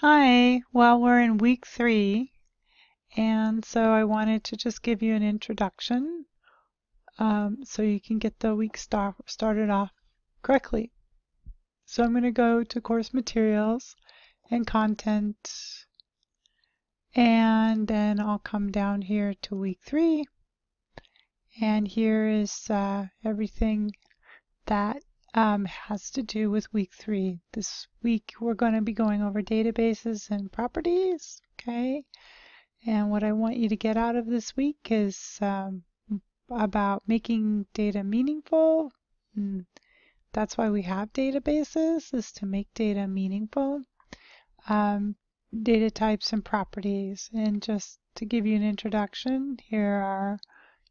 Hi, well, we're in week 3, and so I wanted to just give you an introduction so you can get the week started off correctly. So I'm going to go to course materials and content, and then I'll come down here to week 3, and here is everything that has to do with week 3. This week we're going to be going over databases and properties, okay? And what I want you to get out of this week is about making data meaningful. And that's why we have databases, is to make data meaningful. Data types and properties. And just to give you an introduction, here are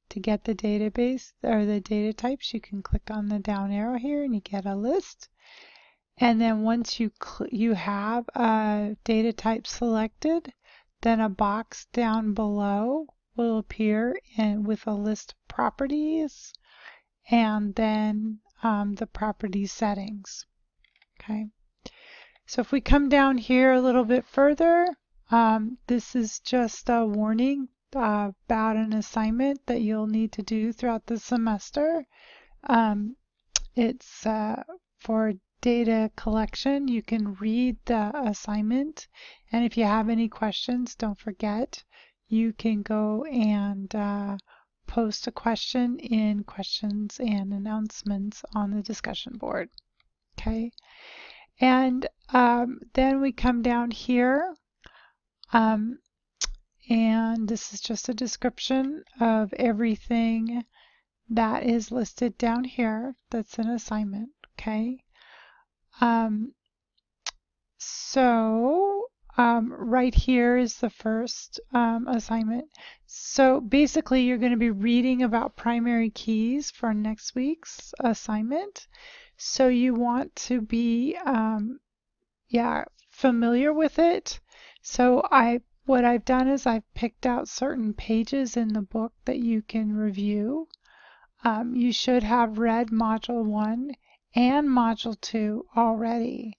to get the database or the data types, you can click on the down arrow here and you get a list. And then once you have a data type selected, then a box down below will appear with a list of properties and then the property settings. Okay. So if we come down here a little bit further, this is just a warning about an assignment that you'll need to do throughout the semester. It's for data collection. You can read the assignment, and if you have any questions, don't forget, you can go and post a question in questions and announcements on the discussion board. Okay, and then we come down here, and this is just a description of everything that is listed down here that's an assignment. Okay. Right here is the first assignment. So basically you're going to be reading about primary keys for next week's assignment. So you want to be familiar with it. So what I've done is I've picked out certain pages in the book that you can review. You should have read Module 1 and Module 2 already.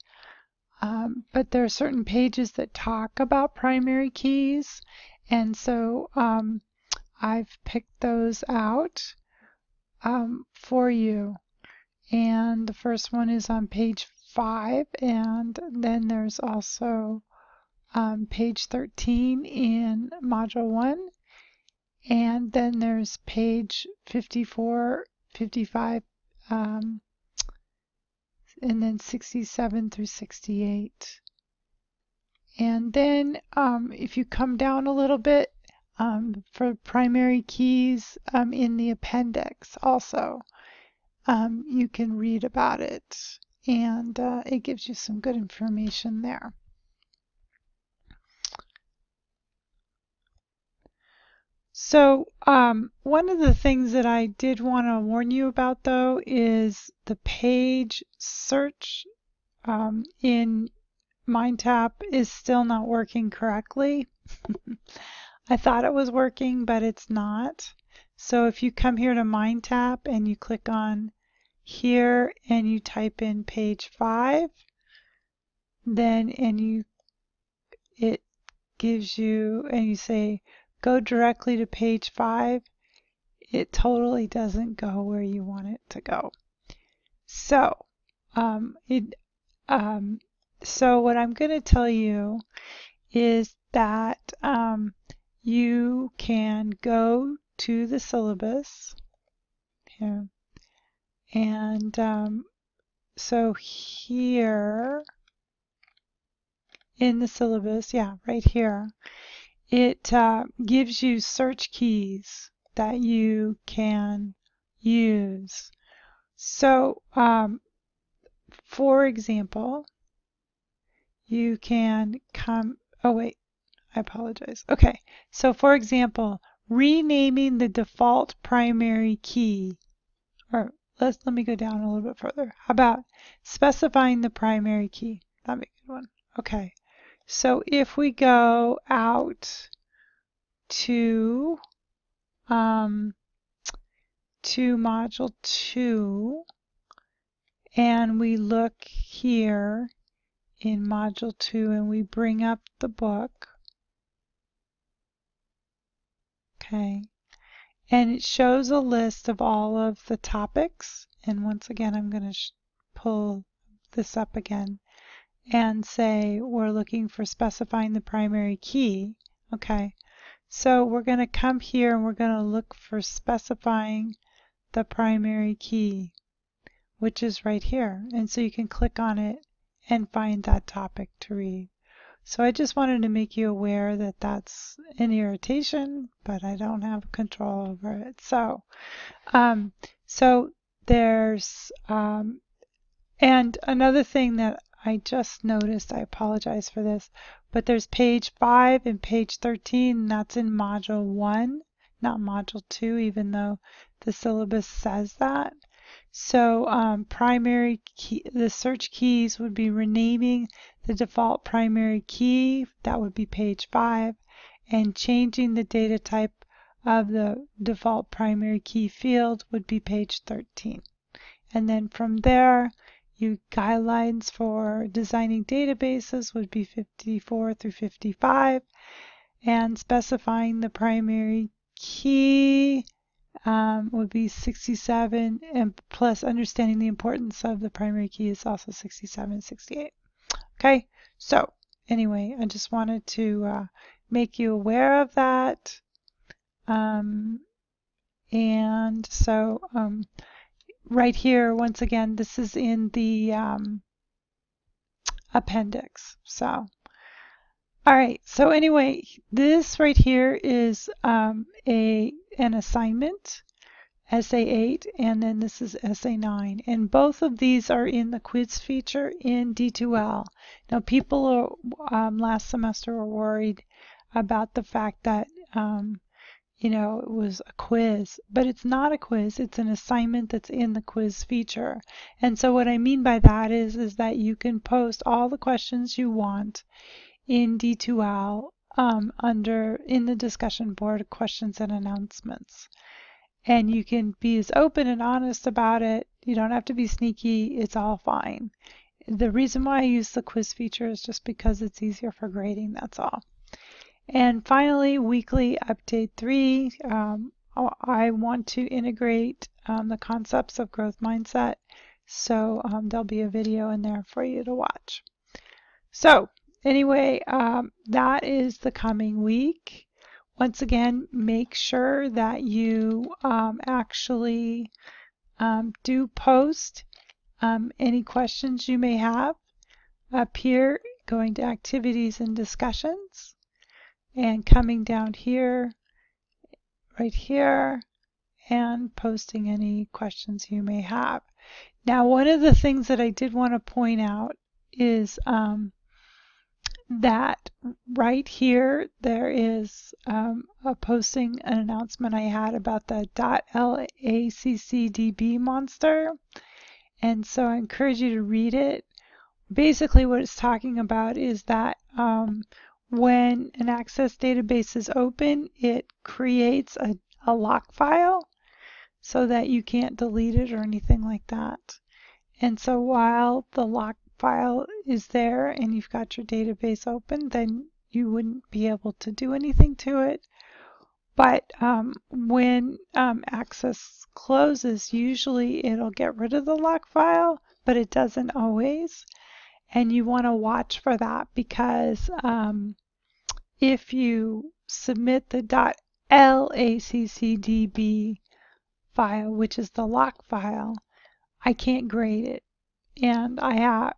But there are certain pages that talk about primary keys, and so I've picked those out for you. And the first one is on page 5, and then there's also page 13 in Module 1, and then there's page 54, 55, and then 67 through 68. And then if you come down a little bit for primary keys in the appendix also, you can read about it, and it gives you some good information there. So one of the things that I did want to warn you about, though, is the page search in MindTap is still not working correctly. I thought it was working, but it's not. So if you come here to MindTap and you click on here and you type in page 5, then it gives you, and you say go directly to page 5, it totally doesn't go where you want it to go. So so what I'm going to tell you is that you can go to the syllabus here, and so here in the syllabus, right here, it gives you search keys that you can use. So for example, you can I apologize. Okay, so for example, renaming the default primary key, or let me go down a little bit further. How about specifying the primary key? That'd be a good one. Okay, so if we go out to Module 2 and we look here in Module 2 and we bring up the book, okay, and it shows a list of all of the topics, and once again I'm going to pull this up again and say we're looking for specifying the primary key, okay. So we're going to come here and we're going to look for specifying the primary key, which is right here. And so you can click on it and find that topic to read. So I just wanted to make you aware that that's an irritation, but I don't have control over it. So, there's, and another thing that I just noticed, I apologize for this, but there's page 5 and page 13, and that's in Module 1, not Module 2, even though the syllabus says that. So primary key, the search keys would be renaming the default primary key, that would be page 5, and changing the data type of the default primary key field would be page 13. And then from there, guidelines for designing databases would be 54 through 55, and specifying the primary key would be 67, and plus understanding the importance of the primary key is also 67 and 68. Okay, so anyway, I just wanted to make you aware of that. And so right here, once again, this is in the appendix. So, all right. So anyway, this right here is an assignment, Essay 8, and then this is Essay 9. And both of these are in the quiz feature in D2L. Now, people are, last semester were worried about the fact that you know, it was a quiz, but it's not a quiz. It's an assignment that's in the quiz feature. And so what I mean by that is that you can post all the questions you want in D2L in the discussion board, questions and announcements. And you can be as open and honest about it. You don't have to be sneaky. It's all fine. The reason why I use the quiz feature is just because it's easier for grading. That's all. And finally, weekly update 3. I want to integrate the concepts of growth mindset. So there'll be a video in there for you to watch. So anyway, that is the coming week. Once again, make sure that you actually do post any questions you may have up here, going to activities and discussions, and coming down here, right here, and posting any questions you may have. Now, one of the things that I did want to point out is that right here there is a posting, an announcement I had about the .laccdb monster, and so I encourage you to read it. Basically what it's talking about is that when an Access database is open, it creates a lock file so that you can't delete it or anything like that. And so while the lock file is there and you've got your database open, then you wouldn't be able to do anything to it. But when Access closes, usually it'll get rid of the lock file, but it doesn't always. And you want to watch for that, because if you submit the .laccdb file, which is the lock file, I can't grade it. And I have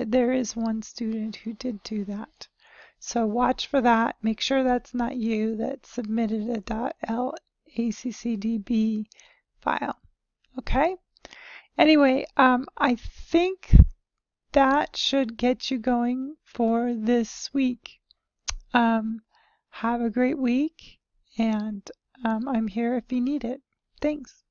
there is one student who did do that. So watch for that. Make sure that's not you that submitted a .laccdb file. Okay? Anyway, I think that should get you going for this week. Have a great week, and I'm here if you need it. Thanks.